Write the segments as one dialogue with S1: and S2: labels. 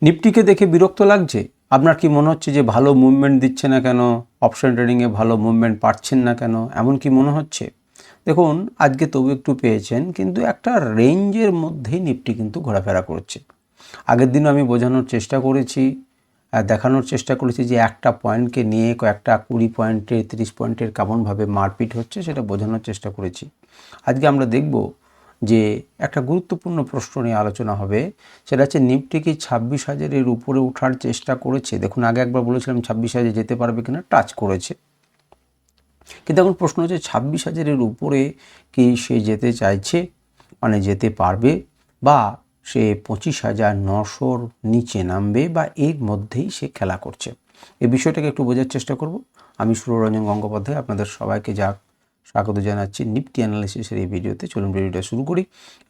S1: নিফটিকে দেখে বিরক্ত লাগছে? আপনার কি মনে হচ্ছে যে ভালো মুভমেন্ট দিচ্ছে না কেন, অপশন ট্রেডিংয়ে ভালো মুভমেন্ট পাচ্ছেন না কেন, এমন কি মনে হচ্ছে? দেখুন, আজকে তবু একটু পেয়েছেন, কিন্তু একটা রেঞ্জের মধ্যেই নিফটি কিন্তু ঘোরাফেরা করছে। আগের দিনও আমি বোঝানোর চেষ্টা করেছি, দেখানোর চেষ্টা করেছি যে একটা পয়েন্টকে নিয়ে কয়েকটা 20 পয়েন্টের 30 পয়েন্টের কেমনভাবে মারপিট হচ্ছে সেটা বোঝানোর চেষ্টা করেছি। আজকে আমরা দেখব যে একটা গুরুত্বপূর্ণ প্রশ্ন নিয়ে আলোচনা হবে, সেটা হচ্ছে নিফটি কি 26,000-এর উপরে ওঠার চেষ্টা করেছে? দেখুন, আগে একবার বলেছিলাম 26,000 যেতে পারবে কিনা, টাচ করেছে, কিন্তু এখন প্রশ্ন হচ্ছে 26,000-এর উপরে কি সে যেতে চাইছে, মানে যেতে পারবে, বা সে 25,900-র নিচে নামবে, বা এর মধ্যেই সে খেলা করছে। এই বিষয়টাকে একটু বোঝার চেষ্টা করব। আমি সুররঞ্জন গঙ্গোপাধ্যায় আপনাদের সবাইকে স্বাগত জানাচ্ছি নিফটি অ্যানালিসিসের এই ভিডিওতে। চলুন ভিডিওটা শুরু করি,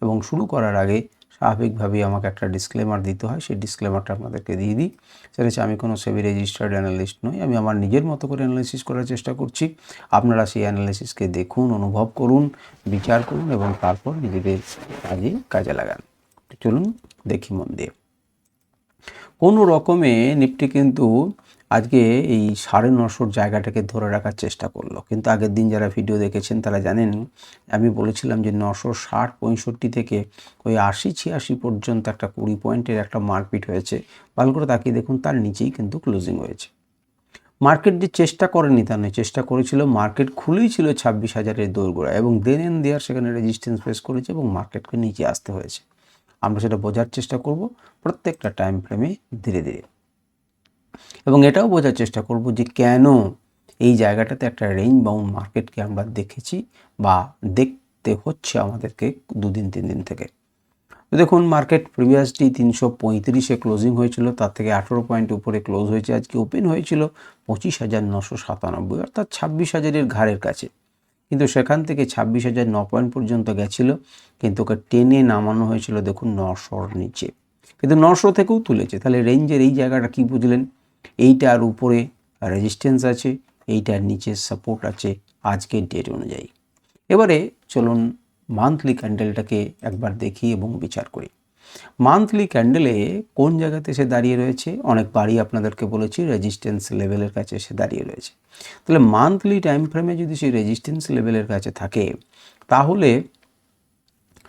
S1: এবং শুরু করার আগে স্বাভাবিকভাবেই আমাকে একটা ডিসক্লেমার দিতে হয়, সেই ডিসক্লেমারটা আপনাদেরকে দিয়ে দিই। সেটা হচ্ছে, আমি কোনো সেবি রেজিস্টার্ড অ্যানালিস্ট নই, আমি আমার নিজের মতো করে অ্যানালিসিস করার চেষ্টা করছি। আপনারা সেই অ্যানালিসিসকে দেখুন, অনুভব করুন, বিচার করুন, এবং তারপর নিজেদের কাজে লাগান। চলুন দেখি মন দিয়ে। কোনো রকমে নিফটি কিন্তু আজকে এই 950-র জায়গাটাকে ধরে রাখার চেষ্টা করলো, কিন্তু আগের দিন যারা ভিডিও দেখেছেন তারা জানেন আমি বলেছিলাম যে 960-65 থেকে ওই 80-86 পর্যন্ত একটা 20 পয়েন্টের একটা মারপিট হয়েছে। ভালো করে তাকিয়ে দেখুন, তার নিচেই কিন্তু ক্লোজিং হয়েছে। মার্কেট যে চেষ্টা করেনি তা নয়, চেষ্টা করেছিল, মার্কেট খুলেই ছিল 26,000-এর দোরগোড়ায়, এবং দেন এন্ড দেয়ার সেখানে রেজিস্ট্যান্স ফেস করেছে এবং মার্কেটকে নিচে আসতে হয়েছে। আমরা সেটা বোঝার চেষ্টা করব প্রত্যেকটা টাইম ফ্রেমে ধীরে ধীরে, এবং এটাও বোঝার চেষ্টা করব যে কেন এই জায়গাটাতে একটা রেঞ্জ বাউন্ড মার্কেটকে আমরা দেখেছি বা দেখতে হচ্ছে আমাদেরকে 2-3 দিন থেকে। তো দেখুন, মার্কেট প্রিভিয়াসলি 335-এ ক্লোজিং হয়েছিল, তার থেকে 18 পয়েন্ট উপরে ক্লোজ হয়েছে। আজকে ওপেন হয়েছিল 25,997, অর্থাৎ 26,000-এর ঘাড়ের কাছে, কিন্তু সেখান থেকে 26,009 পয়েন্ট পর্যন্ত গেছিল, কিন্তু ওকে টেনে নামানো হয়েছিল দেখুন 900-র নিচে, কিন্তু 900 থেকেও তুলেছে। তাহলে রেঞ্জের এই জায়গাটা কি বুঝলেন? এইটার উপরে রেজিস্ট্যান্স আছে, এইটার নিচে সাপোর্ট আছে আজকের ডেট অনুযায়ী। এবারে চলুন মান্থলি ক্যান্ডেলটাকে একবার দেখি এবং বিচার করি। মান্থলি ক্যান্ডেলে কোন জায়গাতে সে দাঁড়িয়ে রয়েছে? অনেকবারই আপনাদেরকে বলেছি, রেজিস্ট্যান্স লেভেলের কাছে সে দাঁড়িয়ে রয়েছে। তাহলে মান্থলি টাইম ফ্রেমে যদি সেই রেজিস্ট্যান্স লেভেলের কাছে থাকে, তাহলে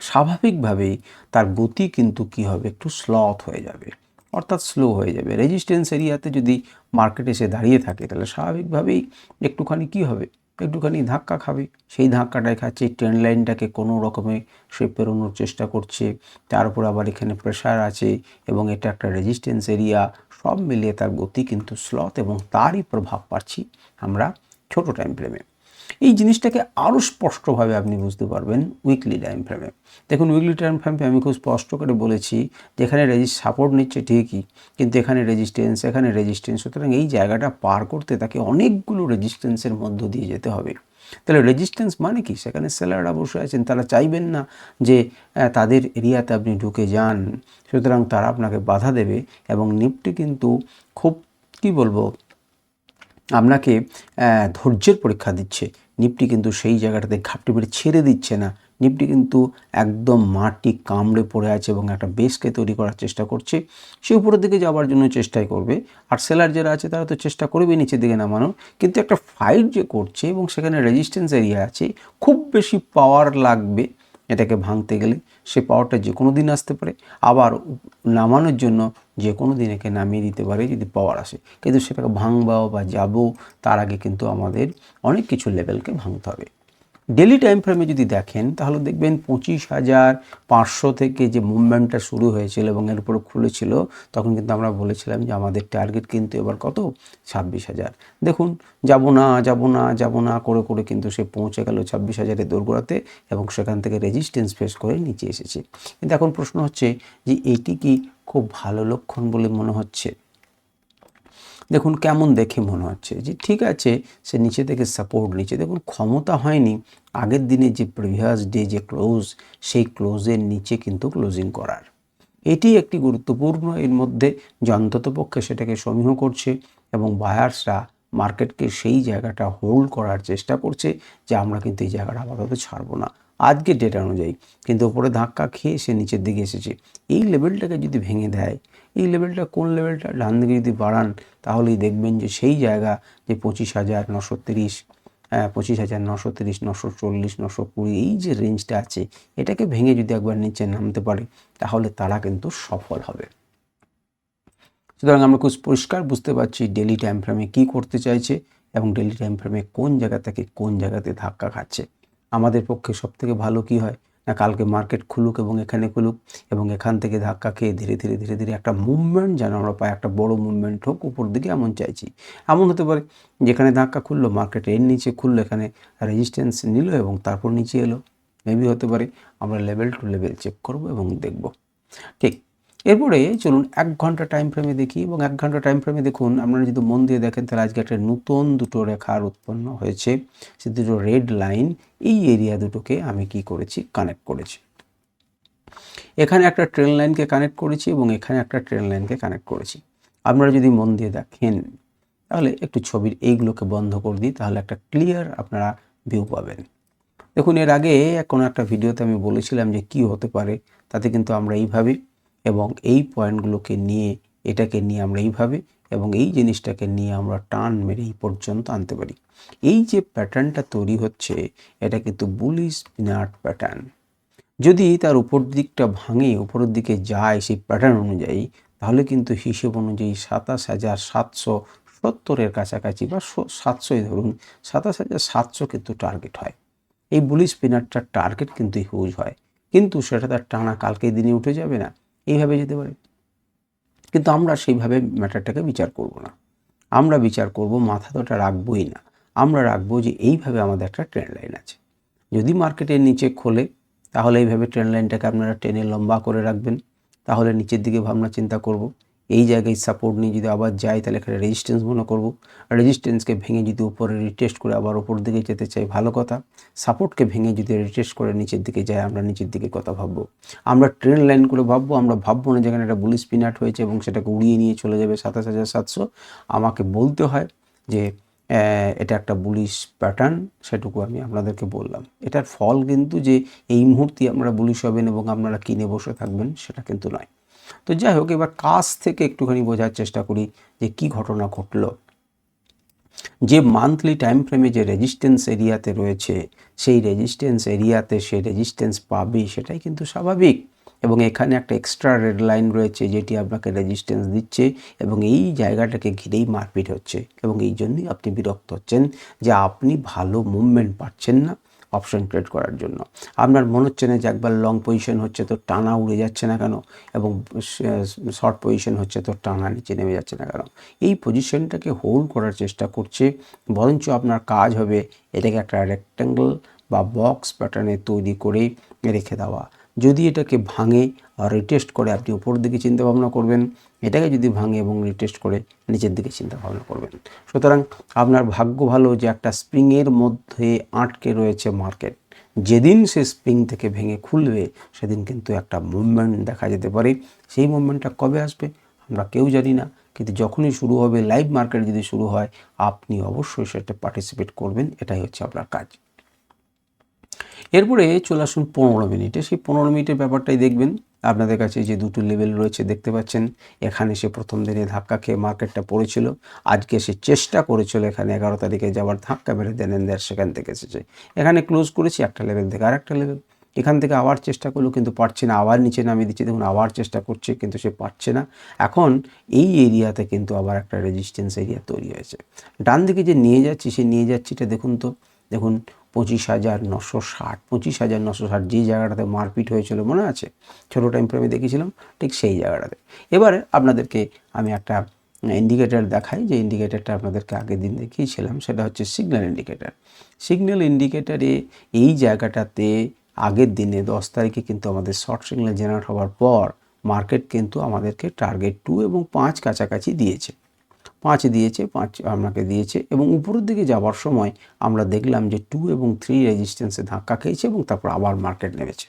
S1: স্বাভাবিকভাবেই তার গতি কিন্তু কী হবে? একটু স্লথ হয়ে যাবে, অর্থাৎ স্লো হয়ে যাবে। রেজিস্ট্যান্স এরিয়াতে যদি মার্কেট এসে দাঁড়িয়ে থাকে, তাহলে স্বাভাবিকভাবেই একটুখানি কী হবে? একটুখানি ধাক্কা খাবে। সেই ধাক্কাটাই খাচ্ছে, ট্রেন্ড লাইনটাকে কোনো রকমে সে পেরোনোর চেষ্টা করছে, তার উপর আবার এখানে প্রেশার আছে, এবং এটা একটা রেজিস্ট্যান্স এরিয়া। সব মিলিয়ে তার গতি কিন্তু স্লথ, এবং তারই প্রভাব পাচ্ছি আমরা ছোটো টাইম ফ্রেমে। এই জিনিসটাকে আরও স্পষ্টভাবে আপনি বুঝতে পারবেন উইকলি টাইম ফ্রেমে। দেখুন, উইকলি টাইম ফ্রেমে আমি খুব স্পষ্ট করে বলেছি, যেখানে সাপোর্ট নিচ্ছে ঠিকই, কিন্তু এখানে রেজিস্ট্যান্স, সুতরাং এই জায়গাটা পার করতে তাকে অনেকগুলো রেজিস্ট্যান্সের মধ্য দিয়ে যেতে হবে। তাহলে রেজিস্ট্যান্স মানে কি? সেখানে সেলাররা বসে আছেন, তারা চাইবেন না যে তাদের এরিয়াতে আপনি ঢুকে যান, সুতরাং তারা আপনাকে বাধা দেবে, এবং নিফটি কিন্তু খুব কি বলবো, আপনাকে ধৈর্যের পরীক্ষা দিচ্ছে। নিফটি কিন্তু সেই জায়গাটাতে ঘাপটি মেরে ছেড়ে দিচ্ছে না। নিফটি কিন্তু একদম মাটি কামড়ে পড়ে আছে, এবং একটা বেসকে তৈরি করার চেষ্টা করছে। সে উপরের দিকে যাওয়ার জন্য চেষ্টাই করবে, আর সেলার যারা আছে তারা তো চেষ্টা করবে নিচের দিকে নামানোর, কিন্তু একটা ফাইট যে করছে, এবং সেখানে রেজিস্ট্যান্স এরিয়া আছে, খুব বেশি পাওয়ার লাগবে এটাকে ভাঙতে গেলে। সে পাওয়ারটা যে কোনো দিন আসতে পারে, আবার নামানোর জন্য যে কোনো দিন একে নামিয়ে দিতে পারে যদি পাওয়ার আসে, কিন্তু সেটাকে ভাঙবাও বা যাবো তার আগে কিন্তু আমাদের অনেক কিছু লেভেলকে ভাঙতে হবে। ডেলি টাইম ফ্রেমে যদি দেখেন, তাহলে দেখবেন 25,500 থেকে যে মুভমেন্টটা শুরু হয়েছিল এবং এর উপরে খুলেছিল, তখন কিন্তু আমরা বলেছিলাম যে আমাদের টার্গেট কিন্তু এবার কত? 26,000। দেখুন, যাব না করে করে কিন্তু সে পৌঁছে গেল 26,000-এর দোরগোড়াতে, এবং সেখান থেকে রেজিস্ট্যান্স ফেস করে নিচে এসেছে। কিন্তু এখন প্রশ্ন হচ্ছে যে এটি কি খুব ভালো লক্ষণ বলে মনে হচ্ছে? দেখুন, কেমন দেখে মনে হচ্ছে যে ঠিক আছে, সে নিচে থেকে সাপোর্ট নিচ্ছে। দেখুন, ক্ষমতা হয়নি আগের দিনে যে প্রিভিয়াস ডে যে ক্লোজ, সেই ক্লোজের নিচে কিন্তু ক্লোজিং করার। এটি একটি গুরুত্বপূর্ণ, এর মধ্যে যে অন্ততপক্ষে সেটাকে সমীহ করছে, এবং বায়ার্সরা মার্কেটকে সেই জায়গাটা হোল্ড করার চেষ্টা করছে যে আমরা কিন্তু এই জায়গাটা আপাতত ছাড়বো না। আজকে ডেটা অনুযায়ী, কিন্তু ওপরে ধাক্কা খেয়ে সে নিচের দিকে এসেছে। এই লেভেলটাকে যদি ভেঙে দেয়, এই লেভেলটা কোন লেভেলটা, ডান দিকে যদি বাড়ান তাহলেই দেখবেন যে সেই জায়গা যে 25,930, 25,930, 940, 920 এই যে রেঞ্জটা আছে, এটাকে ভেঙে যদি একবার নিচে নামতে পারে তাহলে তারা কিন্তু সফল হবে। সুতরাং আমরা খুব পরিষ্কার বুঝতে পারছি ডেলি টাইম ফ্রেমে কী করতে চাইছে এবং ডেলি টাইম ফ্রেমে কোন জায়গা থেকে কোন জায়গাতে ধাক্কা খাচ্ছে। আমাদের পক্ষে সবথেকে ভালো কি হয় না, কালকে মার্কেট খুলুক এবং এখানে খুলুক এবং এখান থেকে ধাক্কা খেয়ে ধীরে ধীরে ধীরে ধীরে একটা মুভমেন্ট যেন আমরা পাই, একটা বড় মুভমেন্ট হোক উপর দিকে, এমন চাইছি। এমন হতে পারে যেখানে ধাক্কা খুললো, মার্কেট এর নিচে খুললো, এখানে রেজিস্ট্যান্স নিল এবং তারপর নিচে এলো। মেবি হতে পারে আমরা লেভেল টু লেভেল চেক করব এবং দেখব। ঠিক, এরপরে চলুন 1 ঘন্টা টাইম ফ্রেমে দেখি, এবং 1 ঘন্টা টাইম ফ্রেমে দেখুন, আপনারা যদি মন দিয়ে দেখেন তাহলে আজকে একটা নতুন দুটো রেখার উৎপন্ন হয়েছে। সে দুটো রেড লাইন, এই এরিয়া দুটোকে আমি কি করেছি, কানেক্ট করেছি। এখানে একটা ট্রেন লাইনকে কানেক্ট করেছি এবং এখানে একটা ট্রেন লাইনকে কানেক্ট করেছি। আপনারা যদি মন দিয়ে দেখেন তাহলে একটু ছবির এইগুলোকে বন্ধ করে দিই, তাহলে একটা ক্লিয়ার আপনারা ভিউ পাবেন। দেখুন, এর আগে কোনো একটা ভিডিওতে আমি বলেছিলাম যে কি হতে পারে, তাতে কিন্তু আমরা এইভাবে এবং এই পয়েন্টগুলোকে নিয়ে, এটাকে নিয়ে আমরা এইভাবে এবং এই জিনিসটাকে নিয়ে আমরা টান মেরে এই পর্যন্ত আনতে পারি। এই যে প্যাটার্নটা তৈরি হচ্ছে, এটা কিন্তু বুলিশ পিনাট প্যাটার্ন। যদি তার উপর দিকটা ভাঙে, উপরের দিকে যায় সেই প্যাটার্ন অনুযায়ী, তাহলে কিন্তু হিসেব অনুযায়ী 27,770-এর কাছাকাছি বা 700-ই ধরুন, 27,700 কিন্তু টার্গেট হয়। এই বুলিশ পিনাটটার টার্গেট কিন্তু হিউজ হয়, কিন্তু সেটা তার টানা কালকেই দিনে উঠে যাবে না, এইভাবে যেতে পারে। কিন্তু আমরা সেইভাবে ম্যাটারটাকে বিচার করব না। আমরা বিচার করব, মাথা তো ওটা রাখবোই না, আমরা রাখবো যে এইভাবে আমাদের একটা ট্রেন্ড লাইন আছে। যদি মার্কেটের নিচে খোলে তাহলে এইভাবে ট্রেন্ড লাইনটাকে আপনারা টেনে লম্বা করে রাখবেন, তাহলে নিচের দিকে ভাবনা চিন্তা করব। এই জায়গায় সাপোর্ট নিয়ে যদি আবার যাই তাহলে এখানে রেজিস্ট্যান্স মনে করব। রেজিস্ট্যান্সকে ভেঙে যদি উপরে রিটেস্ট করে আবার উপর দিকে যেতে চাই, ভালো কথা। সাপোর্টকে ভেঙে যদি রিটেস্ট করে নিচের দিকে যায়, আমরা নিচের দিকে কথা ভাববো। আমরা ট্রেন্ড লাইনগুলো ভাববো, আমরা ভাববো না যেখানে একটা বুলিশ পিনাট হয়েছে এবং সেটাকে উড়িয়ে নিয়ে চলে যাবে 27,700। আমাকে বলতে হয় যে এটা একটা বুলিশ প্যাটার্ন, সেটুকু আমি আপনাদেরকে বললাম। এটার ফল কিন্তু যে এই মুহূর্তে আমরা বুলিশ হবেন এবং আপনারা কিনে বসে থাকবেন, সেটা কিন্তু নয়। তো যাই হোক, এবার কাছ থেকে একটুখানি বোঝার চেষ্টা করি যে কি ঘটনা ঘটলো। যে মান্থলি টাইম ফ্রেমে যে রেজিস্ট্যান্স এরিয়াতে রয়েছে, সেই রেজিস্ট্যান্স এরিয়াতে সে রেজিস্ট্যান্স পাবে, সেটাই কিন্তু স্বাভাবিক। এবং এখানে একটা এক্সট্রা রেড লাইন রয়েছে যেটি আপনাকে রেজিস্ট্যান্স দিচ্ছে, এবং এই জায়গাটাকে ঘিরেই মারপিট হচ্ছে, এবং এই জন্যই আপনি বিরক্ত হচ্ছেন যে আপনি ভালো মুভমেন্ট পাচ্ছেন না অপশন ট্রেড করার জন্য। আপনার মনে হচ্ছে না যে একবার লং পজিশন হচ্ছে তো টানা উড়ে যাচ্ছে না কেন, এবং শর্ট পজিশন হচ্ছে তো টানা নিচে নেমে যাচ্ছে না কেন। এই পজিশনটাকে হোল্ড করার চেষ্টা করছে, বরঞ্চ আপনার কাজ হবে এটাকে একটা রেক্ট্যাঙ্গল বা বক্স প্যাটার্নে তৈরি করে রেখে দেওয়া। যদি এটাকে ভাঙে আর রিটেস্ট করে আপনি উপর দিকে চিন্তাভাবনা করবেন, এটাকে যদি ভাঙে এবং রিটেস্ট করে নিচের দিকে চিন্তাভাবনা করবেন। সুতরাং আপনার ভাগ্য ভালো যে একটা স্প্রিংয়ের মধ্যে আটকে রয়েছে মার্কেট। যেদিন সে স্প্রিং থেকে ভেঙে খুলবে সেদিন কিন্তু একটা মুভমেন্ট দেখা যেতে পারে। সেই মুভমেন্টটা কবে আসবে আমরা কেউ জানি না, কিন্তু যখনই শুরু হবে, লাইভ মার্কেট যদি শুরু হয়, আপনি অবশ্যই সেটা পার্টিসিপেট করবেন, এটাই হচ্ছে আপনার কাজ। এরপরে চলে আসুন 15 মিনিটে। সেই 15 মিনিটের ব্যাপারটাই দেখবেন। আপনাদের কাছে যে দুটো লেভেল রয়েছে দেখতে পাচ্ছেন, এখানে সে প্রথম দিনে ধাক্কা খেয়ে মার্কেটটা পড়েছিল, আজকে সে চেষ্টা করেছিল এখানে 11 তারিখে যাওয়ার, ধাক্কা মেরে দেন সেখান থেকে এসেছে, এখানে ক্লোজ করেছি একটা লেভেল থেকে আর একটা লেভেল, এখান থেকে আবার চেষ্টা করলো কিন্তু পারছে না, আবার নিচে নামিয়ে দিচ্ছে, দেখুন আবার চেষ্টা করছে কিন্তু সে পারছে না। এখন এই এরিয়াতে কিন্তু আবার একটা রেজিস্ট্যান্স এরিয়া তৈরি হয়েছে। ডান দিকে যে নিয়ে যাচ্ছি, সে নিয়ে যাচ্ছি এটা দেখুন তো, দেখুন 25,960, 25,960 যে জায়গাটাতে মারপিট হয়েছিল মনে আছে, ছোটো টাইম ফ্রেমে দেখেছিলাম, ঠিক সেই জায়গাটাতে। এবারে আপনাদেরকে আমি একটা ইন্ডিকেটার দেখাই, যে ইন্ডিকেটারটা আপনাদেরকে আগের দিন দেখিয়েছিলাম, সেটা হচ্ছে সিগন্যাল ইন্ডিকেটার। সিগন্যাল ইন্ডিকেটারে এই জায়গাটাতে আগের দিনে 10 তারিখে কিন্তু আমাদের শর্ট সিগন্যাল জেনারেট হওয়ার পর মার্কেট কিন্তু আমাদেরকে টার্গেট 2 এবং 5 কাছাকাছি দিয়েছে, 5 দিয়েছে, 5 আপনাকে দিয়েছে, এবং উপরের দিকে যাওয়ার সময় আমরা দেখলাম যে 2 এবং 3 রেজিস্ট্যান্সে ধাক্কা খেয়েছে এবং তারপর আবার মার্কেট নেমেছে।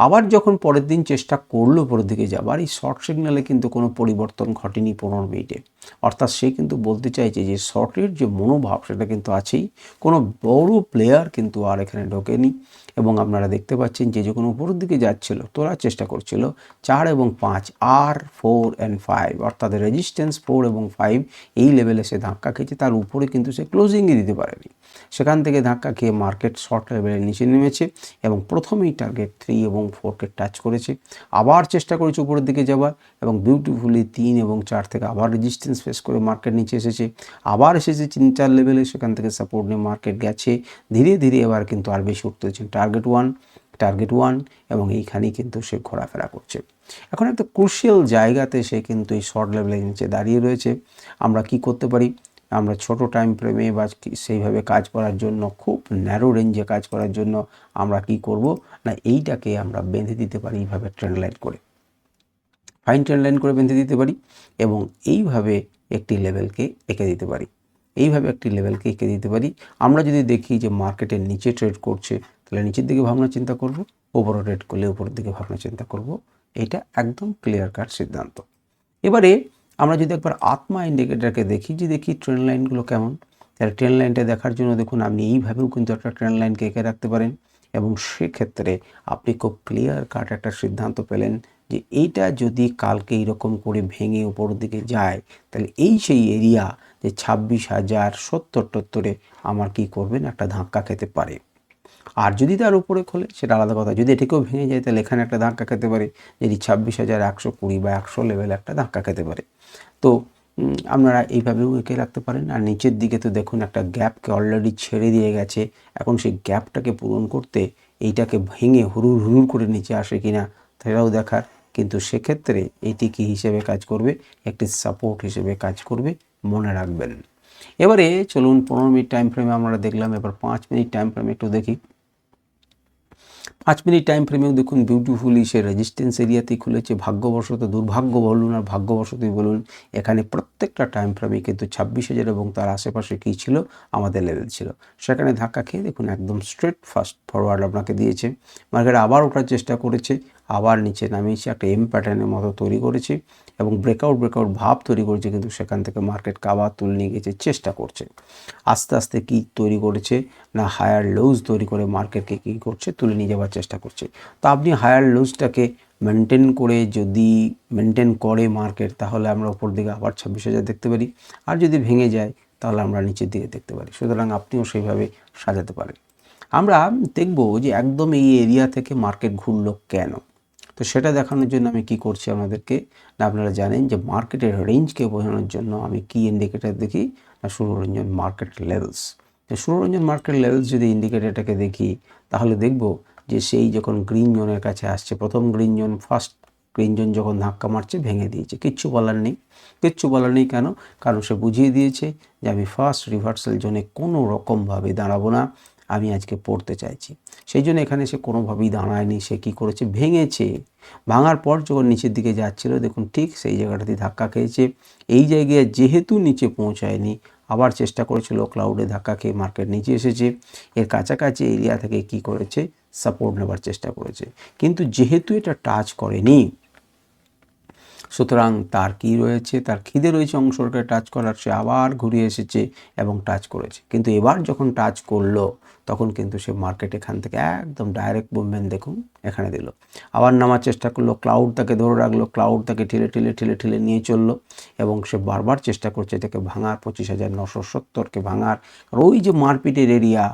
S1: আবার যখন পরের দিন চেষ্টা করলো উপরের দিকে যাবার, এই শর্ট সিগন্যালে কিন্তু কোনো পরিবর্তন ঘটেনি 15 মিনিটে। অর্থাৎ সে কিন্তু বলতে চাইছে যে শর্টের যে মনোভাব সেটা কিন্তু আছেই, কোনো বড় প্লেয়ার কিন্তু আর এখানে ঢোকেনি। এবং আপনারা দেখতে পাচ্ছেন যে যখন উপরের দিকে যাচ্ছিল, তোলার চেষ্টা করছিল 4 এবং 5 আর 4 and 5, অর্থাৎ রেজিস্ট্যান্স 4 এবং 5 এই লেভেলে সে ধাক্কা খেয়েছে, তার উপরে কিন্তু সে ক্লোজিংই দিতে পারেনি। সেখান থেকে ধাক্কা খেয়ে মার্কেট শর্ট লেভেলের নিচে নেমেছে এবং প্রথমেই টার্গেট 3 এবং 4কে টাচ করেছে, আবার চেষ্টা করেছে উপরের দিকে যাওয়ার এবং বিউটিফুলি 3 এবং 4 থেকে আবার রেজিস্ট্যান্স ফেস করে মার্কেট নিচে এসেছে, আবার এসেছে 3-4 লেভেলে, সেখান থেকে সাপোর্ট নিয়ে মার্কেট গেছে। ধীরে ধীরে এবার কিন্তু আর বেশি উঠতে হচ্ছে টার্গেট 1 এবং এইখানেই কিন্তু সে ঘোরাফেরা করছে। এখন একটা ক্রুশিয়াল জায়গাতে সে কিন্তু এই শর্ট লেভেলের নিচে দাঁড়িয়ে রয়েছে। আমরা কি করতে পারি? আমরা ছোট টাইম ফ্রেমে বা সেইভাবে কাজ করার জন্য, খুব ন্যারো রেঞ্জে কাজ করার জন্য আমরা কি করব না, এইটাকে আমরা বেঁধে দিতে পারি এইভাবে ট্রেন্ড লাইন করে, ফাইন ট্রেন্ড লাইন করে বেঁধে দিতে পারি এবং এইভাবে একটি লেভেলকে এঁকে দিতে পারি, আমরা যদি দেখি যে মার্কেটের নিচে ট্রেড করছে, তাহলে নিচের দিকে ভাবনা চিন্তা করব, ওপরে ট্রেড করলে উপরের দিকে ভাবনা চিন্তা করব। এটা একদম ক্লিয়ার কাট সিদ্ধান্ত। এবারে আমরা যদি একবার আত্মা ইন্ডিকেটরকে দেখি ট্রেন্ড লাইনগুলো কেমন, তাহলে ট্রেন্ড লাইনটা দেখার জন্য দেখুন আপনি এইভাবেও কিন্তু একটা ট্রেন্ড লাইনকে এঁকে রাখতে পারেন এবং সেক্ষেত্রে আপনি খুব ক্লিয়ার কাট একটা সিদ্ধান্ত পেলেন যে এইটা যদি কালকে এইরকম করে ভেঙে উপরের দিকে যায়, তাহলে এই সেই এরিয়া যে 26,070-72 আমার কি করবেন, একটা ধাক্কা খেতে পারে। আর যদি তার উপরে খোলে সেটা আলাদা কথা, যদি এটাকেও ভেঙে যায় তাহলে এখানে একটা ধাক্কা খেতে পারে, যদি 26,120 বা 100 লেভেল একটা ধাক্কা খেতে পারে। তো আপনারা এইভাবেও এঁকে রাখতে পারেন। আর নিচের দিকে তো দেখুন একটা গ্যাপকে অলরেডি ছেড়ে দিয়ে গেছে, এখন সেই গ্যাপটাকে পূরণ করতে এইটাকে ভেঙে হুড়ুর করে নিচে আসে কিনা সেটাও দেখার, কিন্তু সেক্ষেত্রে এটি কি হিসেবে কাজ করবে, একটি সাপোর্ট হিসেবে কাজ করবে, মনে রাখবেন। এবারে চলুন 15 মিনিট টাইম ফ্রেমে আমরা দেখলাম, এবার 5 মিনিট টাইম ফ্রেমে একটু দেখি। 5 মিনিট টাইম ফ্রেমেও দেখুন বিউটিফুলি সে রেজিস্ট্যান্স এরিয়াতেই খুলেছে। ভাগ্যবশত, দুর্ভাগ্য বলুন আর ভাগ্যবশতই বলুন, এখানে প্রত্যেকটা টাইম ফ্রেমে কিন্তু 26,000 এবং তার আশেপাশে কী ছিল, আমাদের লেভেল ছিল। সেখানে ধাক্কা খেয়ে দেখুন একদম স্ট্রেট ফাস্ট ফরওয়ার্ড আপনাকে দিয়েছে। মার্কেট আবার ওঠার চেষ্টা করেছে, আবার নিচে নামিয়েছে, একটা এম প্যাটার্নের মতো তৈরি করেছে এবং ব্রেকআউট ভাব তৈরি করেছে, কিন্তু সেখান থেকে মার্কেটকে আবার তুলে নিয়ে গেছে, চেষ্টা করছে। আস্তে আস্তে কি তৈরি করেছে না, হায়ার লোজ তৈরি করে মার্কেটকে কী করছে, তুলে নিয়ে যাওয়ার চেষ্টা করছে। তো আপনি হায়ার লোজটাকে মেনটেন করে মার্কেট, তাহলে আমরা উপর দিকে আবার 26,000 দেখতে পারি, আর যদি ভেঙে যায় তাহলে আমরা নিচের দিকে দেখতে পারি। সুতরাং আপনিও সেইভাবে সাজাতে পারেন। আমরা দেখব যে একদম এই এরিয়া থেকে মার্কেট ঘুরলো কেন। তো সেটা দেখানোর জন্য আমি কি করছি আপনাদেরকে, না আপনারা জানেন যে মার্কেটের রেঞ্জকে বোঝানোর জন্য আমি কি ইন্ডিকেটর দেখি, না ষড়রঞ্জন মার্কেট লেভেলস। তো ষড়রঞ্জন মার্কেট লেভেলস যদি ইন্ডিকেটরটাকে দেখি, তাহলে দেখব যে সেই যখন গ্রিন জোনের কাছে আসছে, প্রথম green zone, first green zone যখন ধাক্কা মারছে, ভেঙে দিয়েছে, কিচ্ছু বলার নেই। কেন? কারণ সে বুঝিয়ে দিয়েছে যে আমি ফার্স্ট রিভার্সাল জোনে কোনো রকমভাবে দাঁড়াবো না, আমি আজকে পড়তে চাইছি। সেই জন্য এখানে সে কোনোভাবেই দাঁড়ায়নি, সে কী করেছে, ভেঙেছে। ভাঙার পর যখন নিচের দিকে যাচ্ছিল, দেখুন ঠিক সেই জায়গাটাতে ধাক্কা খেয়েছে। এই জায়গায় যেহেতু নিচে পৌঁছায়নি, আবার চেষ্টা করেছিল ক্লাউডে ধাক্কা খেয়ে মার্কেট নিচে এসেছে, এর কাছাকাছি এরিয়া থেকে কি করেছে, সাপোর্ট নেবার চেষ্টা করেছে, কিন্তু যেহেতু এটা টাচ করেনি, সুতরাং তার কি রয়েছে, তার খিদে রয়েছে অংশটাকে টাচ করার, সে আবার ঘুরিয়ে এসেছে এবং টাচ করেছে। কিন্তু এবার যখন টাচ করলো, তখন কিন্তু সে মার্কেট এখান থেকে একদম ডাইরেক্ট মুভমেন্ট দেখুন এখানে দিল, আবার নামার চেষ্টা করলো, ক্লাউড তাকে ধরে রাখলো, ক্লাউড তাকে ঠেলে নিয়ে চললো এবং সে বারবার চেষ্টা করছে এটাকে ভাঙার, 25,970কে ভাঙার। আর ওই যে মারপিটের এরিয়া,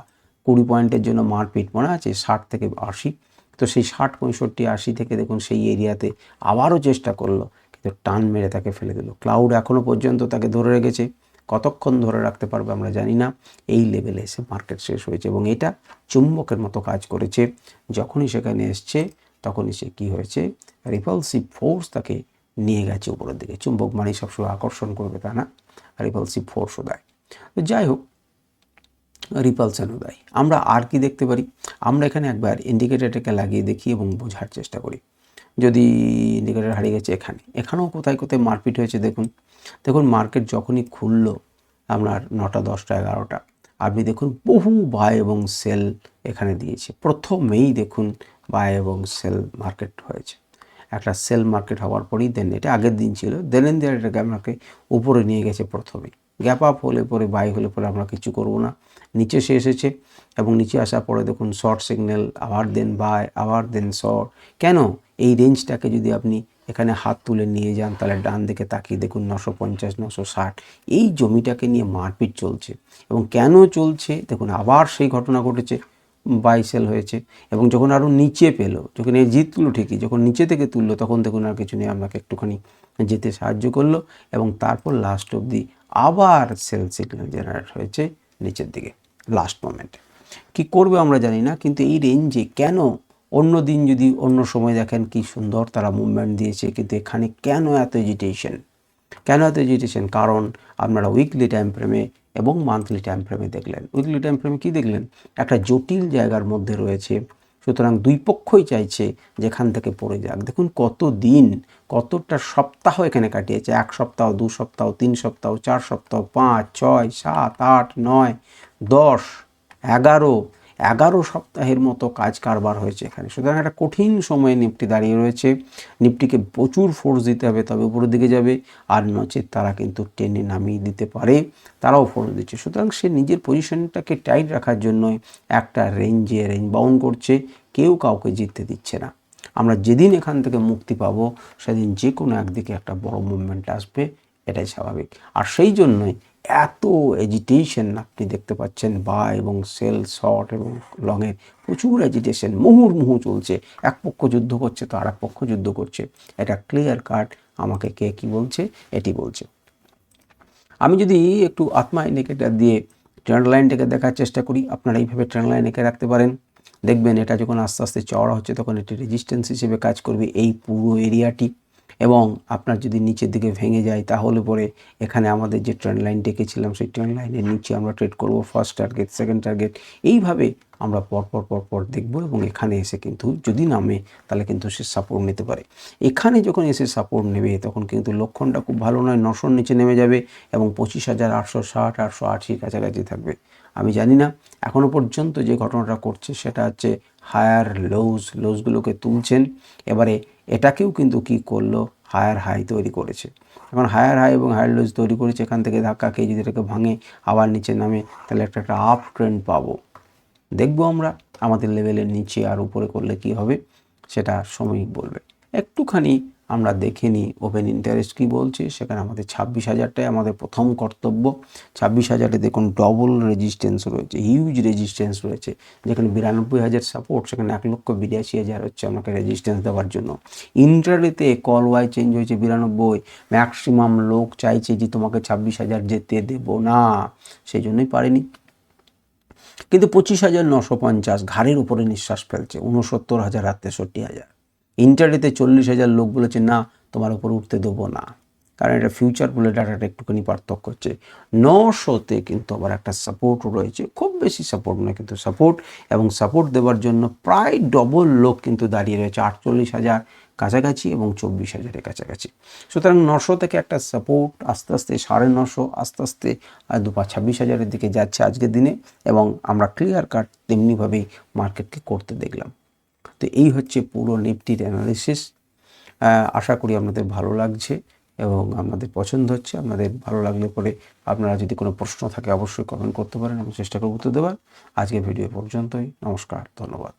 S1: 20 পয়েন্টের জন্য মারপিট মনে আছে, 60 থেকে 80, তো সেই 60, 65, 80 থেকে দেখুন সেই এরিয়াতে আবারও চেষ্টা করলো, কিন্তু টান মেরে তাকে ফেলে দিল। ক্লাউড এখনও পর্যন্ত তাকে ধরে রেখেছে, কতক্ষণ ধরে রাখতে পারবে আমরা জানি না। এই লেভেলে এসে মার্কেট শেষ হয়েছে এবং এটা চুম্বকের মতো কাজ করেছে। যখনই সেখানে এসছে, তখনই সে কী হয়েছে, রিপালসিভ ফোর্স তাকে নিয়ে গেছে উপরের দিকে। চুম্বক মানে সবসময় আকর্ষণ করবে তা না, রিপালসিভ ফোর্সও দেয়। তো যাই হোক, রিপালশনও দেয়। আমরা আর কি দেখতে পারি, আমরা এখানে একবার ইন্ডিকেটরটাকে লাগিয়ে দেখি এবং বোঝার চেষ্টা করি। যদি ইন্ডিকেটর হারিয়ে গেছে, এখানেও কোথায় মারপিট হয়েছে, দেখুন মার্কেট যখনই খুললো আপনার 9টা, 10টা, 11টা, আপনি দেখুন বহু বাই এবং সেল এখানে দিয়েছে। প্রথমেই দেখুন বাই এবং সেল মার্কেট হয়েছে। একটা সেল মার্কেট হওয়ার পরেই দেন এটা আগের দিন ছিল, দেন এন্ড দেয়ার এটাকে আপনাকে উপরে নিয়ে গেছে প্রথমে, গ্যাপ আপ হলে পরে বাই হলে পরে আমরা কিছু করব না, নিচে সে এসেছে এবং নিচে আসার পরে দেখুন শর্ট সিগন্যাল, আবার দেন বাই, আবার দেন শর্ট। কেন এই রেঞ্জটাকে যদি আপনি এখানে হাত তুলে নিয়ে যান তাহলে ডান দিকে তাকিয়ে দেখুন 950 960 এই জমিটাকে নিয়ে মারপিট চলছে। এবং কেন চলছে দেখুন, আবার সেই ঘটনা ঘটেছে, বাই সেল হয়েছে এবং যখন আরও নিচে পেলো, যখন এই জিতলো ঠিকই, যখন নিচে থেকে তুললো তখন দেখুন আর কিছু নেই, আপনাকে একটুখানি যেতে সাহায্য করলো এবং তারপর লাস্ট অবধি আবার সেল সিগন্যাল জেনারেট হয়েছে নিচের দিকে লাস্ট মোমেন্টে। কী করবে আমরা জানি না, কিন্তু এই রেঞ্জে কেন অন্য দিন যদি অন্য সময় দেখেন কি সুন্দর তারা মুভমেন্ট দিয়েছে, কিন্তু এখানে কেন এত এজিটেশন, কেন এত এজিটেশন? কারণ আপনারা উইকলি টাইম ফ্রেমে এবং মান্থলি টাইম ফ্রেমে দেখলেন। উইকলি টাইম ফ্রেমে কী দেখলেন? একটা জটিল জায়গার মধ্যে রয়েছে, সুতরাং দুই পক্ষই চাইছে যেখান থেকে পড়ে যাক। দেখুন কত দিন, কতটা সপ্তাহ এখানে কাটিয়েছে, 1 সপ্তাহ, 2 সপ্তাহ, 3 সপ্তাহ, 4 সপ্তাহ, 5, 6, 7, 8, 9, 10, 11 সপ্তাহের মতো কাজ কারবার হয়েছে এখানে। সুতরাং একটা কঠিন সময়ে নিফটি দাঁড়িয়ে রয়েছে, নিফটিকে প্রচুর ফোর্স দিতে হবে তবে উপরের দিকে যাবে, আর নচেত তারা কিন্তু টেনে নামিয়ে দিতে পারে, তারাও ফোর্স দিচ্ছে। সুতরাং সে নিজের পজিশনটাকে টাইট রাখার জন্য একটা রেঞ্জ বাউন্ড করছে, কেউ কাউকে জিততে দিচ্ছে না। আমরা যেদিন এখান থেকে মুক্তি পাবো সেদিন যে কোনো একদিকে একটা বড় মুভমেন্ট আসবে, এটাই স্বাভাবিক। আর সেই জন্যই এত এজিটেশন আপনি দেখতে পাচ্ছেন, বাই এবং সেল, শর্ট এবং লংয়ের প্রচুর এজিটেশন, মুহুর্মুহু চলছে। এক পক্ষ যুদ্ধ করছে তো আর এক পক্ষ যুদ্ধ করছে, এটা ক্লিয়ার কাট আমাকে কে কী বলছে এটি বলছে। আমি যদি একটু আত্মা ইন্ডিকেটার দিয়ে ট্রেন্ড লাইনটাকে দেখার চেষ্টা করি, আপনারা এইভাবে ট্রেন্ড লাইন এঁকে রাখতে পারেন। দেখবেন এটা যখন আস্তে আস্তে চওড়া হচ্ছে তখন এটি রেজিস্ট্যান্স হিসেবে কাজ করবে এই পুরো এরিয়াটি, এবং আপনার যদি নিচের দিকে ভেঙে যায় তাহলে পরে এখানে আমাদের যে ট্রেন্ড লাইন ডেকেছিলাম সেই ট্রেন্ড লাইনের নিচে আমরা ট্রেড করব, ফার্স্ট টার্গেট, সেকেন্ড টার্গেট, এইভাবে আমরা পরপর দেখব এবং এখানে এসে কিন্তু যদি নামে তাহলে কিন্তু সে সাপোর্ট নিতে পারে। এখানে যখন এসে সাপোর্ট নেবে তখন কিন্তু লক্ষণটা খুব ভালো নয়, 900 নিচে নেমে যাবে এবং 25,860 880 কাছাকাছি থাকবে। আমি জানি না এখনও পর্যন্ত যে ঘটনাটা করছে সেটা হচ্ছে হায়ার লোজগুলোকে তুলছেন, এবারে এটাকেও কিন্তু কি করলো, হায়ার হাই তৈরি করেছে। এখন হায়ার হাই এবং হায়ার লোজ তৈরি করেছে, এখান থেকে ধাক্কা খেয়ে যদি এটাকে ভাঙে আবার নিচে নামে তাহলে একটা আপ ট্রেন্ড পাবো। দেখবো আমরা আমাদের লেভেলের নিচে আর উপরে করলে কি হবে সেটা সময়ই বলবে। একটুখানি আমরা দেখে নিই ওপেন ইন্টারেস্ট কী বলছে। সেখানে আমাদের 26,000টাই আমাদের প্রথম কর্তব্য। 26,000-এ দেখুন ডবল রেজিস্ট্যান্স রয়েছে, হিউজ রেজিস্ট্যান্স রয়েছে, যেখানে 92,000 সাপোর্ট, সেখানে 1,82,000 হচ্ছে আমাকে রেজিস্ট্যান্স দেওয়ার জন্য। ইন্টারডেতে কল ওয়াই চেঞ্জ হয়েছে 92, ম্যাক্সিমাম লোক চাইছে যে তোমাকে 26,000 যেতে দেবো না, সেই জন্যই পারেনি। কিন্তু 25,950 ঘাড়ের উপরে নিঃশ্বাস ফেলছে, 69,000 আর 63,000। ইন্টারডেতে 40,000 লোক বলেছে না তোমার উপর উঠতে দেবো না, কারণ এটা ফিউচার বলে ডাটাটা একটুখানি পার্থক্য হচ্ছে। 900-তে কিন্তু আবার একটা সাপোর্ট রয়েছে, খুব বেশি সাপোর্ট নয় কিন্তু সাপোর্ট, এবং সাপোর্ট দেওয়ার জন্য প্রায় ডবল লোক কিন্তু দাঁড়িয়ে রয়েছে, 48,000 কাছাকাছি এবং 24,000-এর কাছাকাছি। সুতরাং 900 থেকে একটা সাপোর্ট, আস্তে আস্তে 950, আস্তে আস্তে 26,000-এর দিকে যাচ্ছে আজকের দিনে, এবং আমরা ক্লিয়ার কাট তেমনিভাবেই মার্কেটকে করতে দেখলাম। তো এই হচ্ছে পুরো নিফটির অ্যানালিসিস। আশা করি আপনাদের ভালো লাগছে এবং আপনাদের পছন্দ হচ্ছে। আপনাদের ভালো লাগলে পরে আপনারা যদি কোনো প্রশ্ন থাকে অবশ্যই কমেন্ট করতে পারেন, আমি চেষ্টা করব উত্তর দেওয়ার। আজকের ভিডিও পর্যন্তই, নমস্কার, ধন্যবাদ।